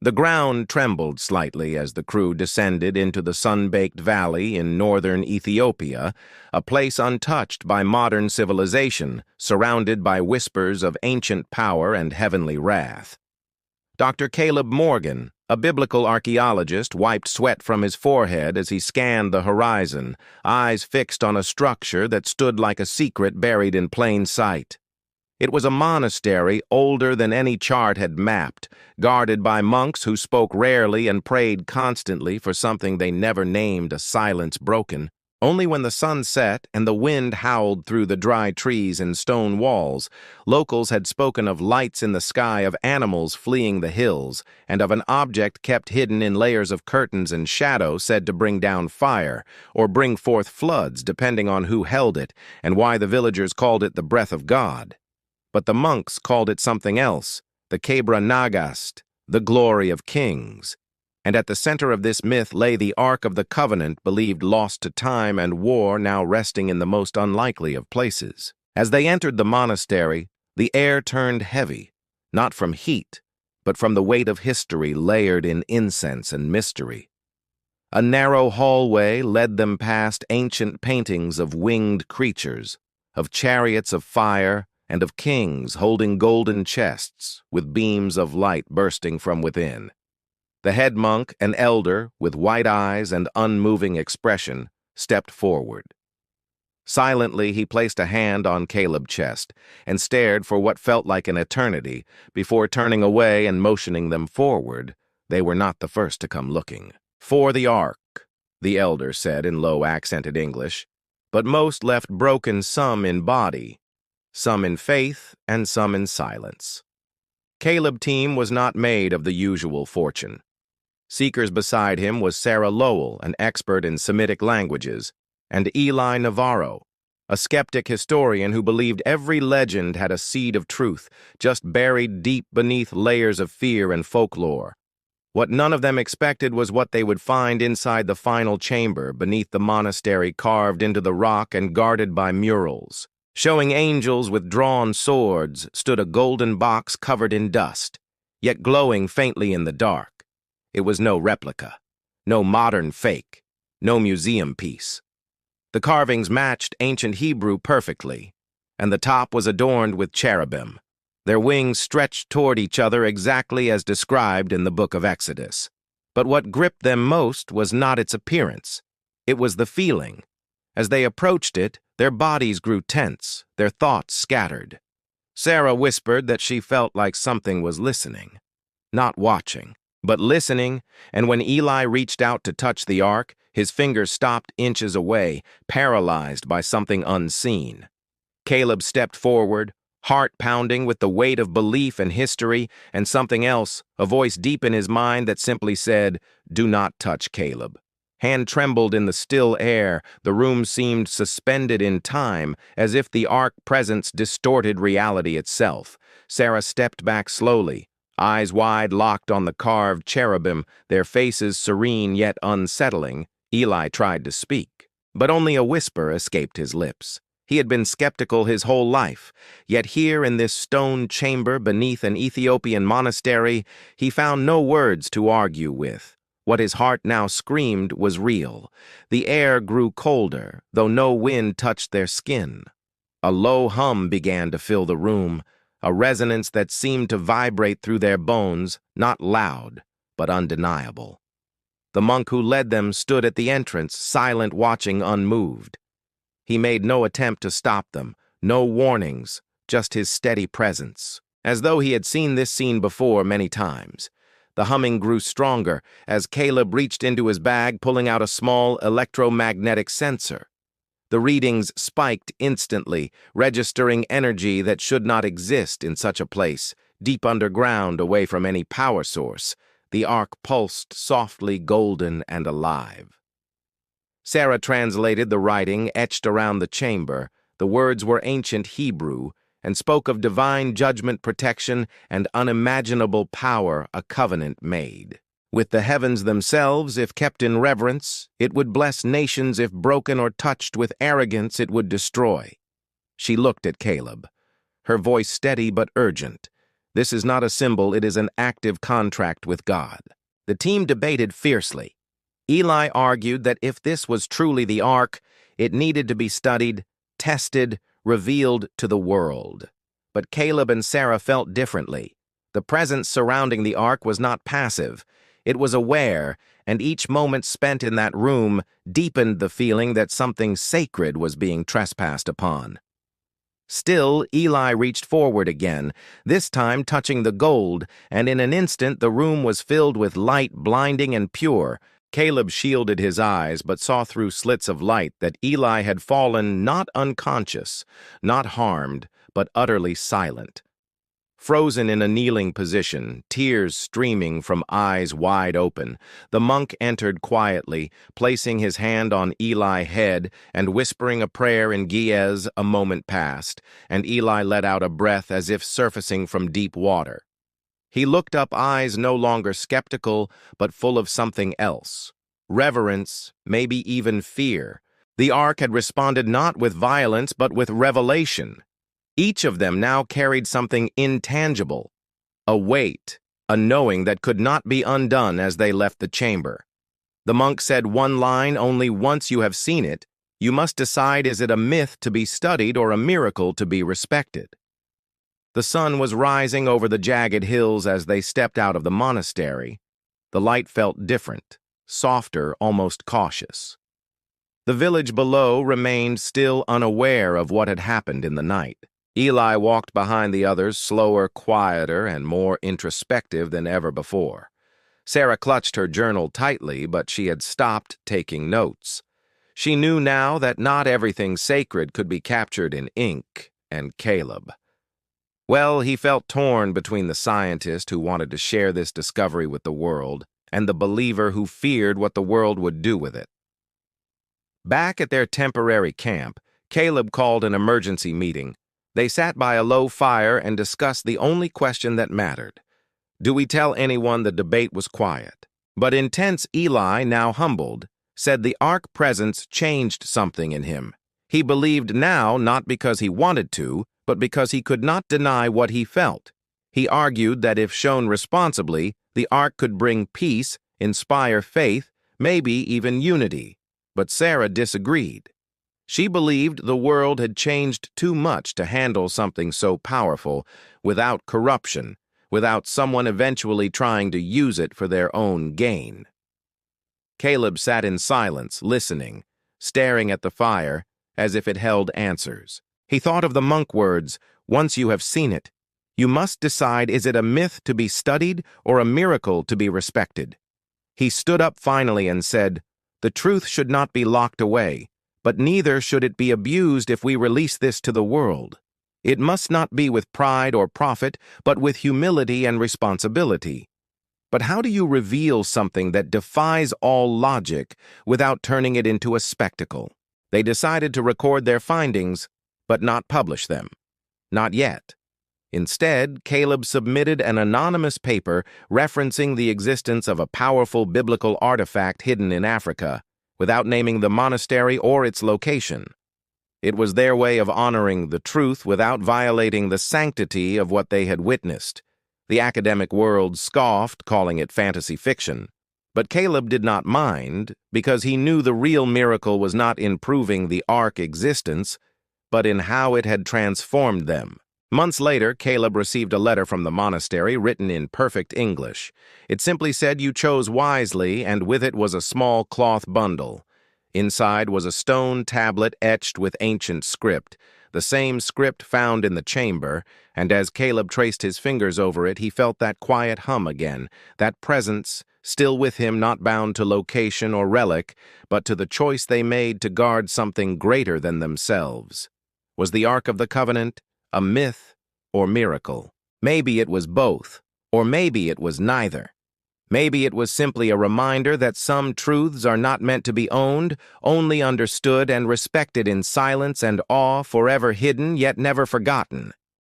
The ground trembled slightly as the crew descended into the sun-baked valley in northern Ethiopia, a place untouched by modern civilization, surrounded by whispers of ancient power and heavenly wrath. Dr. Caleb Morgan, a biblical archaeologist, wiped sweat from his forehead as he scanned the horizon, eyes fixed on a structure that stood like a secret buried in plain sight. It was a monastery older than any chart had mapped, guarded by monks who spoke rarely and prayed constantly for something they never named, a silence broken. Only when the sun set and the wind howled through the dry trees and stone walls, locals had spoken of lights in the sky, of animals fleeing the hills, and of an object kept hidden in layers of curtains and shadow said to bring down fire, or bring forth floods, depending on who held it, and why the villagers called it the breath of God. But the monks called it something else, the Kebra Nagast, the glory of kings. And at the center of this myth lay the Ark of the Covenant, believed lost to time and war, now resting in the most unlikely of places. As they entered the monastery, the air turned heavy, not from heat, but from the weight of history layered in incense and mystery. A narrow hallway led them past ancient paintings of winged creatures, of chariots of fire, and of kings holding golden chests with beams of light bursting from within. The head monk, an elder with white eyes and unmoving expression, stepped forward. Silently, he placed a hand on Caleb's chest and stared for what felt like an eternity before turning away and motioning them forward. They were not the first to come looking. "For the Ark," the elder said in low accented English, but most left broken, some in body, some in faith, and some in silence. Caleb's team was not made of the usual fortune. Seekers beside him was Sarah Lowell, an expert in Semitic languages, and Eli Navarro, a skeptic historian who believed every legend had a seed of truth, just buried deep beneath layers of fear and folklore. What none of them expected was what they would find inside the final chamber beneath the monastery, carved into the rock and guarded by murals. Showing angels with drawn swords stood a golden box covered in dust, yet glowing faintly in the dark. It was no replica, no modern fake, no museum piece. The carvings matched ancient Hebrew perfectly, and the top was adorned with cherubim. Their wings stretched toward each other exactly as described in the book of Exodus. But what gripped them most was not its appearance. It was the feeling. As they approached it, their bodies grew tense, their thoughts scattered. Sarah whispered that she felt like something was listening. Not watching, but listening, and when Eli reached out to touch the ark, his fingers stopped inches away, paralyzed by something unseen. Caleb stepped forward, heart pounding with the weight of belief and history, and something else, a voice deep in his mind that simply said, "Do not touch Caleb." Hand trembled in the still air. The room seemed suspended in time, as if the ark presence distorted reality itself. Sarah stepped back slowly, eyes wide locked on the carved cherubim, their faces serene yet unsettling. Eli tried to speak, but only a whisper escaped his lips. He had been skeptical his whole life, yet here in this stone chamber beneath an Ethiopian monastery, he found no words to argue with. What his heart now screamed was real. The air grew colder, though no wind touched their skin. A low hum began to fill the room, a resonance that seemed to vibrate through their bones, not loud, but undeniable. The monk who led them stood at the entrance, silent, watching, unmoved. He made no attempt to stop them, no warnings, just his steady presence, as though he had seen this scene before many times. The humming grew stronger as Caleb reached into his bag, pulling out a small electromagnetic sensor. The readings spiked instantly, registering energy that should not exist in such a place, deep underground, away from any power source. The ark pulsed softly, golden and alive. Sarah translated the writing etched around the chamber. The words were ancient Hebrew, and spoke of divine judgment, protection, and unimaginable power a covenant made. With the heavens themselves, if kept in reverence, it would bless nations; if broken or touched with arrogance, it would destroy. She looked at Caleb, her voice steady but urgent. This is not a symbol, it is an active contract with God. The team debated fiercely. Eli argued that if this was truly the Ark, it needed to be studied, tested, revealed to the world. But Caleb and Sarah felt differently. The presence surrounding the Ark was not passive. It was aware, and each moment spent in that room deepened the feeling that something sacred was being trespassed upon. Still, Eli reached forward again, this time touching the gold, and in an instant the room was filled with light blinding and pure. Caleb shielded his eyes, but saw through slits of light that Eli had fallen not unconscious, not harmed, but utterly silent. Frozen in a kneeling position, tears streaming from eyes wide open, the monk entered quietly, placing his hand on Eli's head and whispering a prayer in Ge'ez. A moment passed, and Eli let out a breath as if surfacing from deep water. He looked up, eyes no longer skeptical, but full of something else. Reverence, maybe even fear. The Ark had responded not with violence, but with revelation. Each of them now carried something intangible, a weight, a knowing that could not be undone as they left the chamber. The monk said one line, only once you have seen it, you must decide, is it a myth to be studied or a miracle to be respected? The sun was rising over the jagged hills as they stepped out of the monastery. The light felt different, softer, almost cautious. The village below remained still unaware of what had happened in the night. Eli walked behind the others, slower, quieter, and more introspective than ever before. Sarah clutched her journal tightly, but she had stopped taking notes. She knew now that not everything sacred could be captured in ink, and Caleb. Well, he felt torn between the scientist who wanted to share this discovery with the world and the believer who feared what the world would do with it. Back at their temporary camp, Caleb called an emergency meeting. They sat by a low fire and discussed the only question that mattered. Do we tell anyone? The debate was quiet. But intense Eli, now humbled, said the Ark presence changed something in him. He believed now not because he wanted to, but because he could not deny what he felt. He argued that if shown responsibly, the Ark could bring peace, inspire faith, maybe even unity. But Sarah disagreed. She believed the world had changed too much to handle something so powerful without corruption, without someone eventually trying to use it for their own gain. Caleb sat in silence, listening, staring at the fire as if it held answers. He thought of the monk words, once you have seen it, you must decide, is it a myth to be studied or a miracle to be respected? He stood up finally and said, the truth should not be locked away, but neither should it be abused if we release this to the world. It must not be with pride or profit, but with humility and responsibility. But how do you reveal something that defies all logic without turning it into a spectacle? They decided to record their findings, but not publish them. Not yet. Instead, Caleb submitted an anonymous paper referencing the existence of a powerful biblical artifact hidden in Africa, without naming the monastery or its location. It was their way of honoring the truth without violating the sanctity of what they had witnessed. The academic world scoffed, calling it fantasy fiction. But Caleb did not mind, because he knew the real miracle was not in proving the Ark's existence, but in how it had transformed them. Months later, Caleb received a letter from the monastery written in perfect English. It simply said, you chose wisely, and with it was a small cloth bundle. Inside was a stone tablet etched with ancient script, the same script found in the chamber, and as Caleb traced his fingers over it, he felt that quiet hum again, that presence, still with him, not bound to location or relic, but to the choice they made to guard something greater than themselves. Was the Ark of the Covenant a myth or miracle? Maybe it was both, or maybe it was neither. Maybe it was simply a reminder that some truths are not meant to be owned, only understood and respected in silence and awe, forever hidden yet never forgotten.